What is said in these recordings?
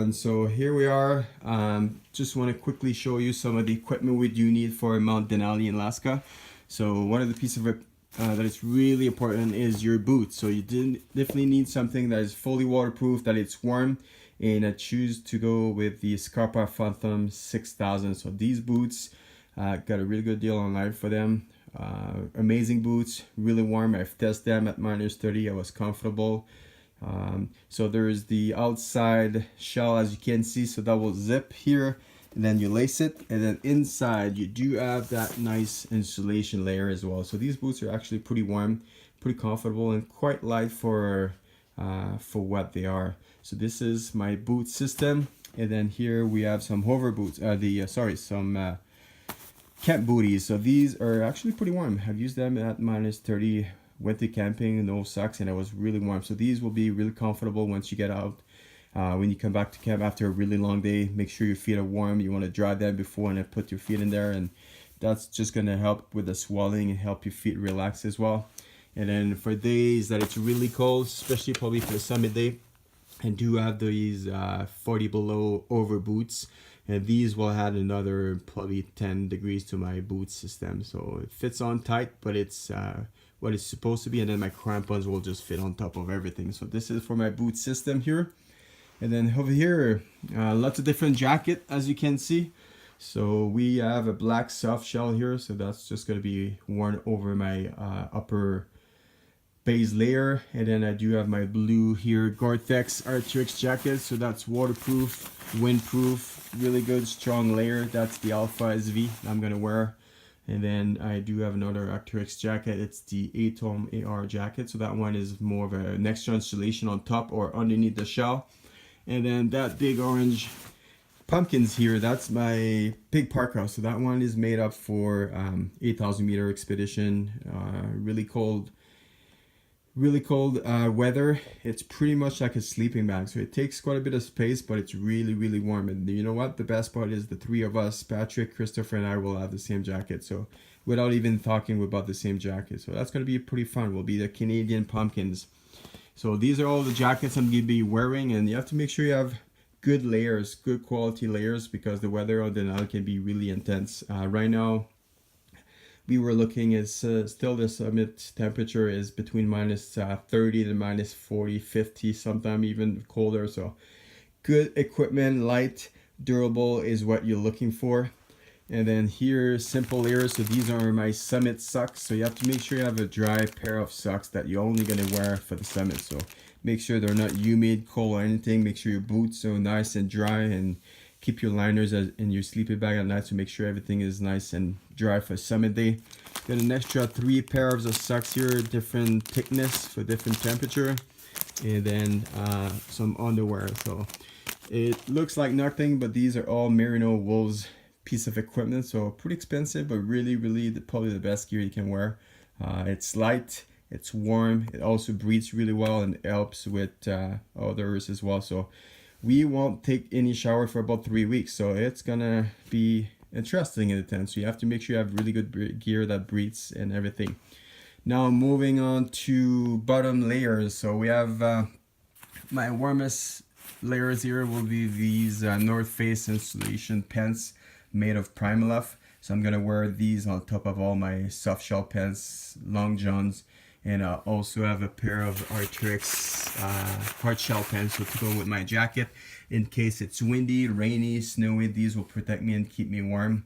everyone, so here we are. Just want to quickly show you some of the equipment we do need for Mount Denali in Alaska. So one of the pieces of it that is really important is your boots. So you definitely need something that is fully waterproof, that it's warm, and I choose to go with the Scarpa Phantom 6000. So these boots got a really good deal online for them. Amazing boots, really warm. I've tested them at -30. I was comfortable. So there's the outside shell, as you can see, so that will zip here, and then you lace it, and then inside you do have that nice insulation layer as well. So these boots are actually pretty warm, pretty comfortable, and quite light for what they are. So this is my boot system, and then here we have some hover boots, some camp booties. So these are actually pretty warm. I've used them at -30. Went to camping, no socks, and it was really warm. So these will be really comfortable once you get out. When you come back to camp after a really long day, make sure your feet are warm. You want to dry them before and then put your feet in there, and that's just going to help with the swelling and help your feet relax as well. And then for days that it's really cold, especially probably for a summit day, I do have these 40 below over boots, and these will add another probably 10 degrees to my boot system. So it fits on tight, but it's what it's supposed to be, and then my crampons will just fit on top of everything. So this is for my boot system here. And then over here, lots of different jacket, as you can see. So we have a black soft shell here, so that's just going to be worn over my upper base layer. And then I do have my blue here Gore-Tex Arc'teryx jacket, so that's waterproof, windproof, really good strong layer. That's the Alpha SV I'm going to wear. And then I do have another Arc'teryx jacket. It's the Atom AR jacket. So that one is more of an extra insulation on top or underneath the shell. And then that big orange pumpkins here, that's my big parka. So that one is made up for 8,000 meter expedition. Really cold weather. It's pretty much like a sleeping bag, so it takes quite a bit of space, but it's really warm. And you know what, the best part is the three of us, Patrick, Christopher, and I, will have the same jacket, so without even talking about the same jacket. So that's going to be pretty fun. We'll be the Canadian pumpkins. So these are all the jackets I'm going to be wearing, and you have to make sure you have good layers, good quality layers, because the weather on Denali can be really intense. Right now we were looking at still the summit temperature is between -30 to -40, 50, sometimes even colder. So good equipment, light, durable is what you're looking for. And then here, simple layers. So these are my summit socks. So you have to make sure you have a dry pair of socks that you're only going to wear for the summit. So make sure they're not humid, cold, or anything. Make sure your boots are nice and dry, and keep your liners in your sleeping bag at night to make sure everything is nice and dry for summit day. Got an extra 3 pairs of socks here, different thickness for different temperature, and then some underwear. So it looks like nothing, but these are all merino wools piece of equipment, so pretty expensive, but really probably the best gear you can wear. It's light, it's warm, it also breathes really well, and helps with others as well. So we won't take any shower for about 3 weeks, so it's gonna be interesting in the tent. So you have to make sure you have really good gear that breathes and everything. Now moving on to bottom layers. So we have my warmest layers here will be these North Face insulation pants made of Primaloft. So I'm gonna wear these on top of all my soft shell pants, long johns, and I also have a pair of Arc'teryx hard shell pants, so to go with my jacket in case it's windy, rainy, snowy. These will protect me and keep me warm.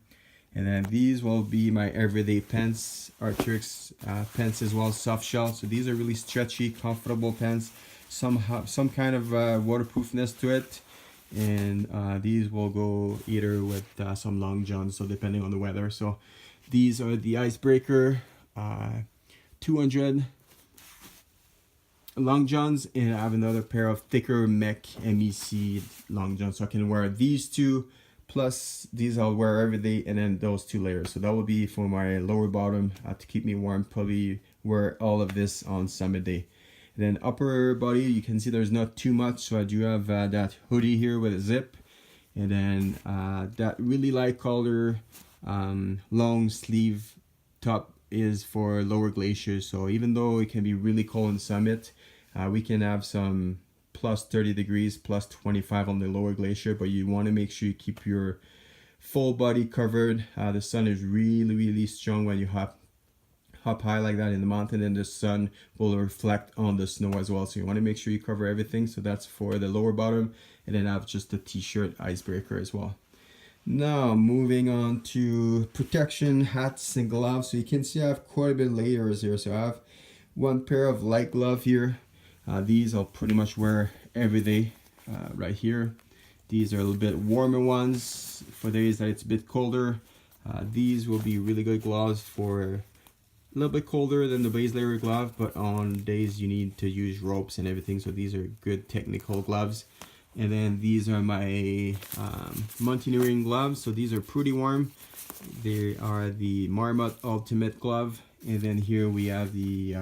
And then these will be my everyday pants, Arc'teryx pants as well, soft shell. So these are really stretchy, comfortable pants. Some have some kind of waterproofness to it. And these will go either with some long johns, so depending on the weather. So these are the Icebreaker 200 long johns, and I have another pair of thicker MEC long johns, so I can wear these two plus these I'll wear every day, and then those 2 layers. So that will be for my lower bottom to keep me warm. Probably wear all of this on summit day. And then upper body, you can see there's not too much, so I do have that hoodie here with a zip, and then that really light color long sleeve top is for lower glaciers. So even though it can be really cold in summit, we can have some plus 30 degrees, plus 25 on the lower glacier, but you want to make sure you keep your full body covered. The sun is really, really strong when you hop high like that in the mountain, and the sun will reflect on the snow as well. So you want to make sure you cover everything. So that's for the lower bottom, and then I have just a t-shirt icebreaker as well. Now moving on to protection, hats and gloves. So you can see I have quite a bit of layers here. So I have one pair of light glove here. These I'll pretty much wear every day right here. These are a little bit warmer ones for days that it's a bit colder. These will be really good gloves for a little bit colder than the base layer glove, but on days you need to use ropes and everything. So these are good technical gloves. And then these are my mountaineering gloves. So these are pretty warm. They are the Marmot Ultimate Glove. And then here we have the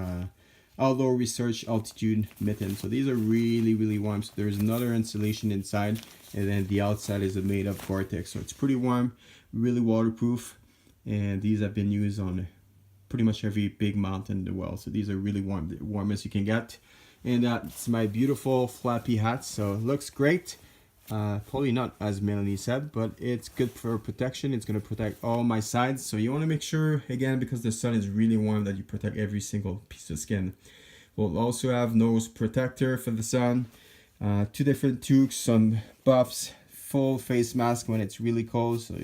Outdoor Research Altitude Mitten. So these are really, really warm. So there's another insulation inside, and then the outside is made of Gore-Tex. So it's pretty warm, really waterproof. And these have been used on pretty much every big mountain in the world. So these are really warm, the warmest you can get. And that's my beautiful flappy hat. So it looks great. Probably not as Melanie said, but it's good for protection. It's going to protect all my sides. So you want to make sure, again, because the sun is really warm, that you protect every single piece of skin. We'll also have nose protector for the sun, 2 different toques, some buffs, full face mask when it's really cold. So,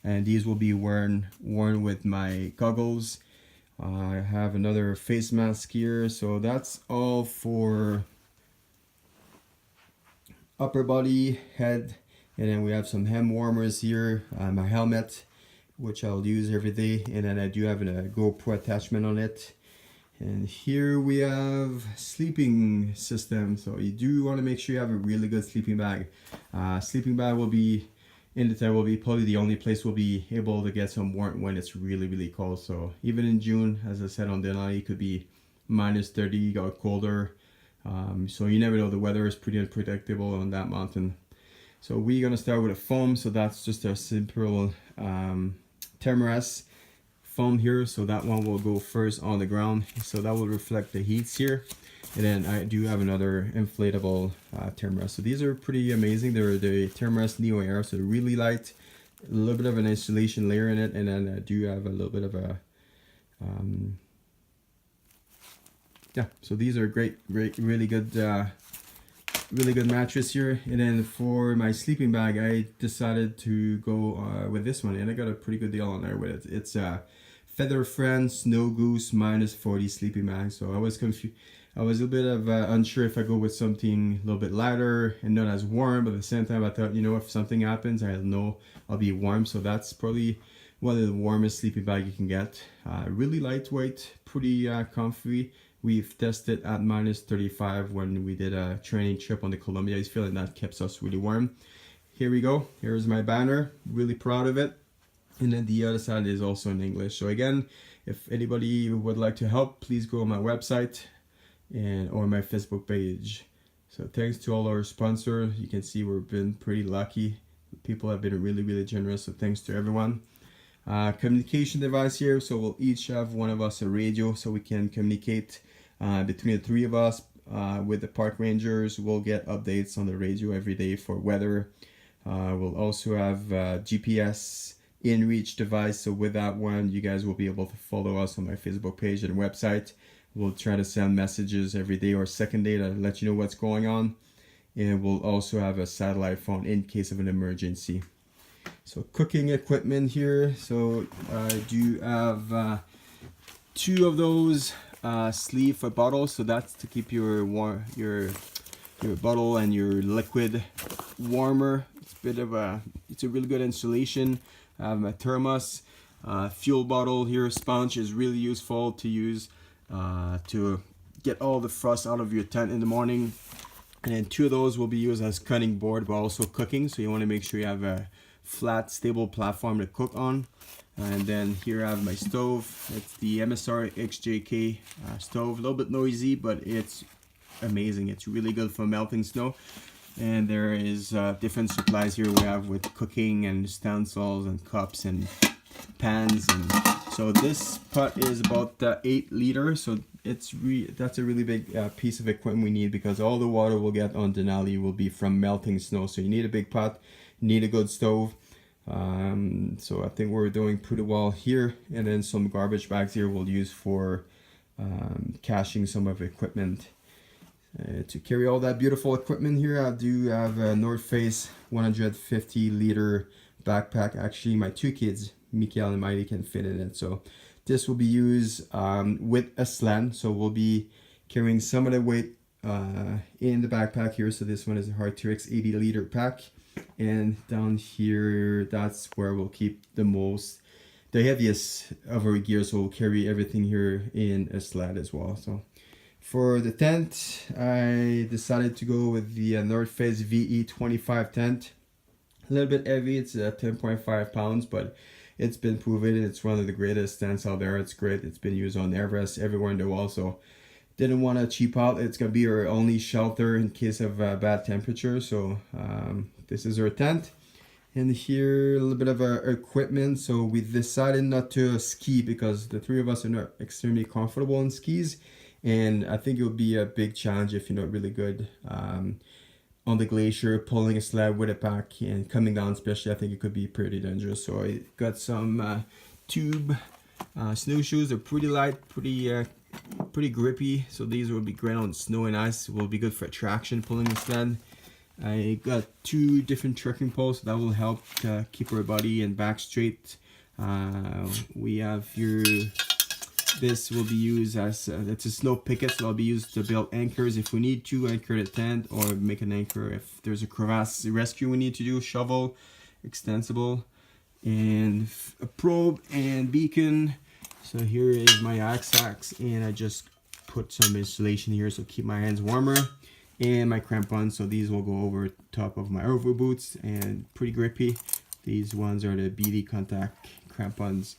and these will be worn with my goggles. I have another face mask here. So that's all for upper body, head, and then we have some hand warmers here, my helmet, which I'll use every day, and then I do have a GoPro attachment on it. And here we have sleeping system. So you do want to make sure you have a really good sleeping bag. Sleeping bag will be in the tent, will be probably the only place we'll be able to get some warmth when it's really, really cold. So even in June, as I said, on Denali, it could be minus 30 or colder. So you never know, the weather is pretty unpredictable on that mountain. So we're gonna start with a foam. So that's just a simple Thermarest foam here. So that one will go first on the ground. So that will reflect the heats here. And then I do have another inflatable Thermarest. So these are pretty amazing. They're the Thermarest Neo Air. So they're really light, a little bit of an insulation layer in it. And then I do have a little bit of a yeah, so these are great, really good mattress here. And then for my sleeping bag, I decided to go with this one, and I got a pretty good deal on there with it. It's a Feather Friend Snow Goose -40 sleeping bag. So I was confused. I was a bit of unsure if I go with something a little bit lighter and not as warm, but at the same time I thought, you know, if something happens, I know I'll be warm. So that's probably one of the warmest sleeping bag you can get. Really lightweight, pretty comfy. We've tested at -35 when we did a training trip on the Columbia Ice Field, and that keeps us really warm. Here we go. Here's my banner. Really proud of it. And then the other side is also in English. So again, if anybody would like to help, please go on my website or my Facebook page. So thanks to all our sponsors. You can see we've been pretty lucky. People have been really, really generous. So thanks to everyone. Communication device here. So we'll each have one of us a radio, so we can communicate between the 3 of us. With the park rangers, we'll get updates on the radio every day for weather. We'll also have GPS in-reach device. So with that one, you guys will be able to follow us on my Facebook page and website. We'll try to send messages every day or second day to let you know what's going on. And we'll also have a satellite phone in case of an emergency. So cooking equipment here. So I do have 2 of those sleeve for bottles. So that's to keep your bottle and your liquid warmer. It's a really good insulation. I have my thermos, fuel bottle here. Sponge is really useful to use to get all the frost out of your tent in the morning. And then 2 of those will be used as cutting board, but also cooking. So you want to make sure you have a flat, stable platform to cook on. And then here I have my stove. It's the MSR XJK stove. A little bit noisy, but it's amazing. It's really good for melting snow. And there is different supplies here we have with cooking and utensils and cups and pans. And so this pot is about 8 liters. So that's a really big piece of equipment we need, because all the water we'll get on Denali will be from melting snow. So you need a big pot, you need a good stove. So I think we're doing pretty well here, and then some garbage bags here we'll use for caching some of equipment. To carry all that beautiful equipment here, I do have a North Face 150 liter backpack. Actually, my two kids, Mikael and Miley, can fit in it. So this will be used with a slant. So we'll be carrying some of the weight in the backpack here. So this one is a Arc'teryx 80 liter pack. And down here, that's where we'll keep the heaviest of our gear. So we'll carry everything here in a sled as well. So for the tent, I decided to go with the North Face VE25 tent. A little bit heavy, it's 10.5 pounds, but it's been proven it's one of the greatest tents out there. It's great. It's been used on Everest, everywhere in the world. So didn't want to cheap out. It's gonna be our only shelter in case of bad temperature. So this is our tent. And here a little bit of equipment. So we decided not to ski because the three of us are not extremely comfortable in skis. And I think it would be a big challenge if you're not really good on the glacier, pulling a sled with a pack and coming down especially. I think it could be pretty dangerous. So I got some tube snowshoes. They're pretty light, pretty grippy. So these will be great on snow and ice. Will be good for traction, pulling the sled. I got two different trekking poles that will help keep our body and back straight. We have here, this will be used as it's a snow picket, so it'll be used to build anchors if we need to anchor the tent, or make an anchor if there's a crevasse rescue we need to do. Shovel, extensible, and a probe and beacon. So here is my axe, and I just put some insulation here so keep my hands warmer, and my crampons. So these will go over top of my over boots and pretty grippy. These ones are the BD contact crampons.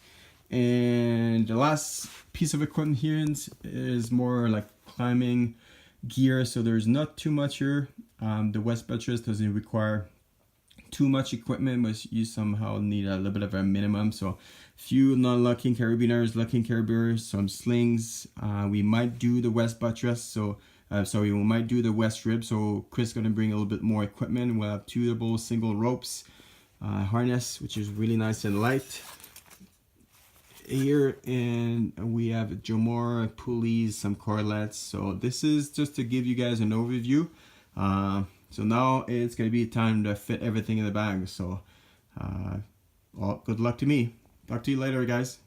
And the last piece of equipment here is more like climbing gear. So there's not too much here. The West Buttress doesn't require too much equipment, but you somehow need a little bit of a minimum. So few non-locking carabiners, some slings. We might do the West Buttress. So we might do the West Rib. So Chris is going to bring a little bit more equipment. We'll have tunable single ropes, harness, which is really nice and light here, and we have Jomora pulleys, some cordlets. So this is just to give you guys an overview. So now it's gonna be time to fit everything in the bag. So well, good luck to me. Talk to you later, guys.